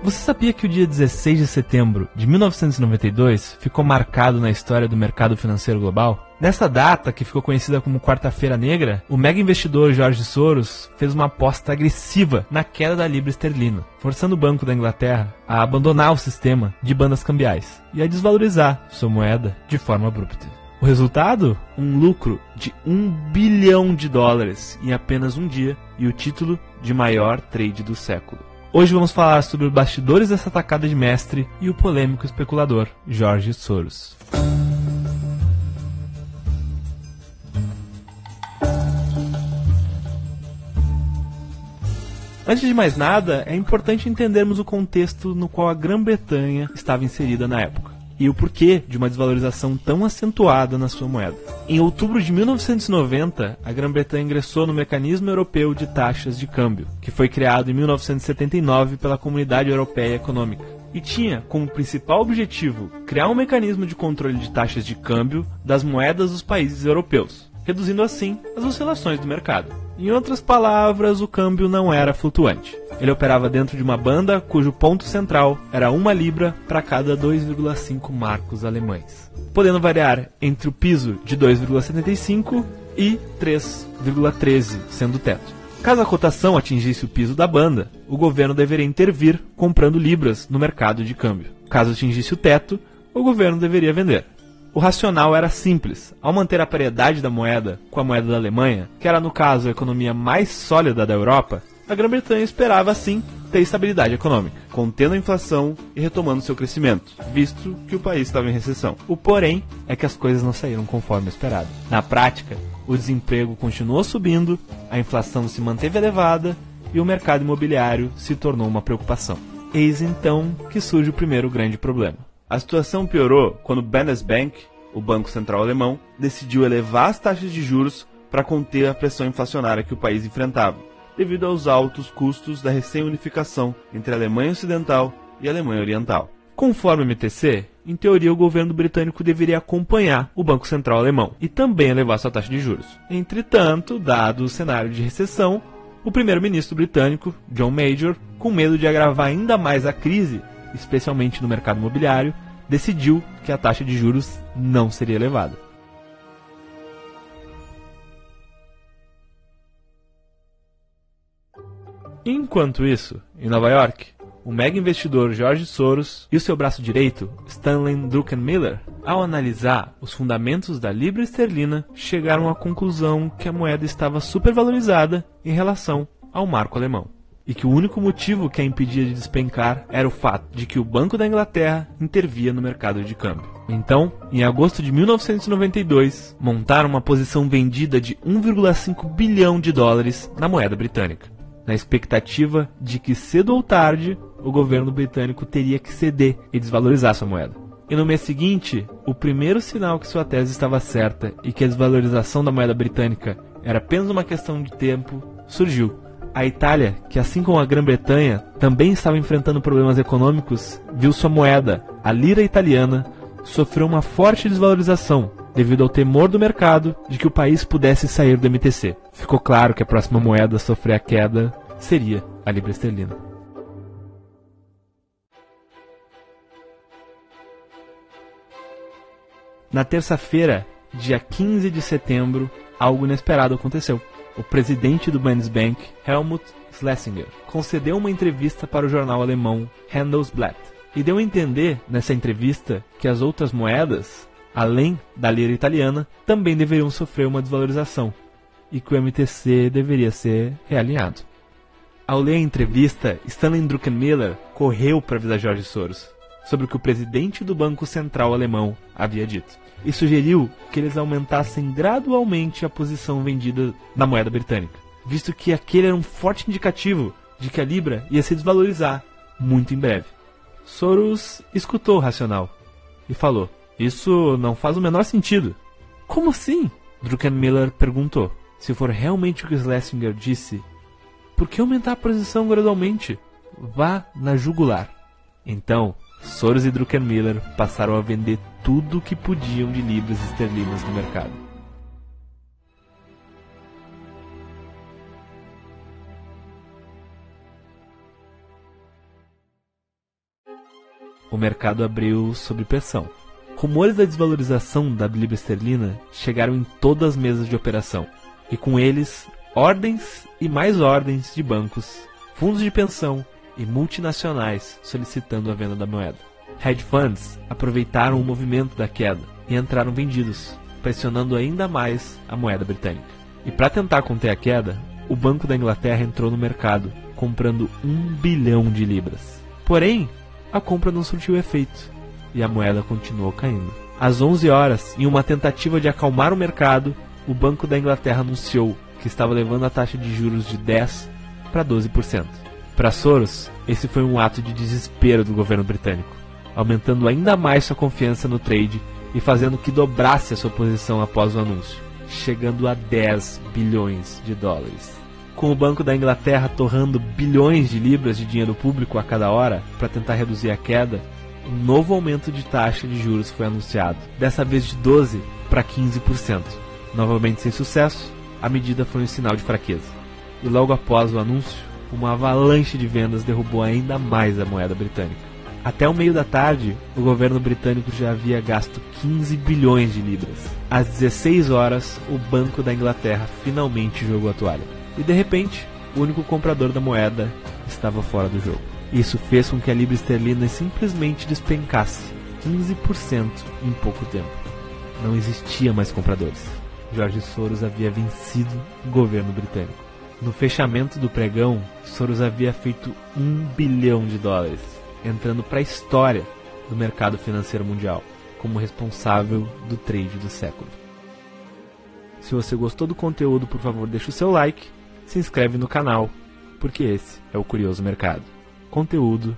Você sabia que o dia 16 de setembro de 1992 ficou marcado na história do mercado financeiro global? Nessa data, que ficou conhecida como Quarta-feira Negra, o mega investidor George Soros fez uma aposta agressiva na queda da libra esterlina, forçando o Banco da Inglaterra a abandonar o sistema de bandas cambiais e a desvalorizar sua moeda de forma abrupta. O resultado? Um lucro de $1 bilhão em apenas um dia e o título de maior trade do século. Hoje vamos falar sobre os bastidores dessa tacada de mestre e o polêmico especulador George Soros. Antes de mais nada, é importante entendermos o contexto no qual a Grã-Bretanha estava inserida na época e o porquê de uma desvalorização tão acentuada na sua moeda. Em outubro de 1990, a Grã-Bretanha ingressou no Mecanismo Europeu de Taxas de Câmbio, que foi criado em 1979 pela Comunidade Europeia Econômica, e tinha como principal objetivo criar um mecanismo de controle de taxas de câmbio das moedas dos países europeus, reduzindo assim as oscilações do mercado. Em outras palavras, o câmbio não era flutuante. Ele operava dentro de uma banda cujo ponto central era 1 libra para cada 2,5 marcos alemães, podendo variar entre o piso de 2,75 e 3,13 sendo o teto. Caso a cotação atingisse o piso da banda, o governo deveria intervir comprando libras no mercado de câmbio. Caso atingisse o teto, o governo deveria vender. O racional era simples. Ao manter a paridade da moeda com a moeda da Alemanha, que era no caso a economia mais sólida da Europa, a Grã-Bretanha esperava assim ter estabilidade econômica, contendo a inflação e retomando seu crescimento, visto que o país estava em recessão. O porém é que as coisas não saíram conforme esperado. Na prática, o desemprego continuou subindo, a inflação se manteve elevada e o mercado imobiliário se tornou uma preocupação. Eis então que surge o primeiro grande problema. A situação piorou quando o Bundesbank, o Banco Central Alemão, decidiu elevar as taxas de juros para conter a pressão inflacionária que o país enfrentava, devido aos altos custos da recém-unificação entre a Alemanha Ocidental e a Alemanha Oriental. Conforme o MTC, em teoria o governo britânico deveria acompanhar o Banco Central Alemão e também elevar sua taxa de juros. Entretanto, dado o cenário de recessão, o primeiro-ministro britânico, John Major, com medo de agravar ainda mais a crise, especialmente no mercado imobiliário, decidiu que a taxa de juros não seria elevada. Enquanto isso, em Nova York, o mega investidor George Soros e o seu braço direito, Stanley Druckenmiller, ao analisar os fundamentos da libra esterlina, chegaram à conclusão que a moeda estava supervalorizada em relação ao marco alemão, e que o único motivo que a impedia de despencar era o fato de que o Banco da Inglaterra intervia no mercado de câmbio. Então, em agosto de 1992, montaram uma posição vendida de $1,5 bilhão na moeda britânica, na expectativa de que cedo ou tarde o governo britânico teria que ceder e desvalorizar sua moeda. E no mês seguinte, o primeiro sinal que sua tese estava certa e que a desvalorização da moeda britânica era apenas uma questão de tempo, surgiu. A Itália, que assim como a Grã-Bretanha também estava enfrentando problemas econômicos, viu sua moeda, a lira italiana, sofrer uma forte desvalorização devido ao temor do mercado de que o país pudesse sair do MTC. Ficou claro que a próxima moeda a sofrer a queda seria a libra esterlina. Na terça-feira, dia 15 de setembro, algo inesperado aconteceu. O presidente do Bundesbank, Helmut Schlesinger, concedeu uma entrevista para o jornal alemão Handelsblatt e deu a entender nessa entrevista que as outras moedas, além da lira italiana, também deveriam sofrer uma desvalorização e que o MTC deveria ser realinhado. Ao ler a entrevista, Stanley Druckenmiller correu para avisar George Soros sobre o que o presidente do Banco Central alemão havia dito e sugeriu que eles aumentassem gradualmente a posição vendida na moeda britânica, visto que aquele era um forte indicativo de que a libra ia se desvalorizar muito em breve. Soros escutou o racional e falou: "Isso não faz o menor sentido." "Como assim?" Druckenmiller perguntou. "Se for realmente o que Schlesinger disse, por que aumentar a posição gradualmente? Vá na jugular." Então, Soros e Druckenmiller passaram a vender tudo o que podiam de libras esterlinas no mercado. o mercado abriu sob pressão. Rumores da desvalorização da libra esterlina chegaram em todas as mesas de operação, e com eles, ordens e mais ordens de bancos, fundos de pensão e multinacionais solicitando a venda da moeda. Hedge funds aproveitaram o movimento da queda e entraram vendidos, pressionando ainda mais a moeda britânica. E para tentar conter a queda, o Banco da Inglaterra entrou no mercado, comprando 1 bilhão de libras. Porém, a compra não surtiu efeito e a moeda continuou caindo. Às 11 horas, em uma tentativa de acalmar o mercado, o Banco da Inglaterra anunciou que estava levando a taxa de juros de 10% para 12%. Para Soros, esse foi um ato de desespero do governo britânico, aumentando ainda mais sua confiança no trade e fazendo que dobrasse a sua posição após o anúncio, chegando a 10 bilhões de dólares. Com o Banco da Inglaterra torrando bilhões de libras de dinheiro público a cada hora para tentar reduzir a queda, um novo aumento de taxa de juros foi anunciado, dessa vez de 12% para 15%. Novamente sem sucesso, a medida foi um sinal de fraqueza. E logo após o anúncio, uma avalanche de vendas derrubou ainda mais a moeda britânica. Até o meio da tarde, o governo britânico já havia gasto 15 bilhões de libras. Às 16 horas, o Banco da Inglaterra finalmente jogou a toalha. E de repente, o único comprador da moeda estava fora do jogo. Isso fez com que a libra esterlina simplesmente despencasse 15% em pouco tempo. Não existia mais compradores. George Soros havia vencido o governo britânico. No fechamento do pregão, Soros havia feito 1 bilhão de dólares, entrando para a história do mercado financeiro mundial, como responsável do trade do século. Se você gostou do conteúdo, por favor, deixe o seu like, se inscreve no canal, porque esse é o Curioso Mercado. Conteúdo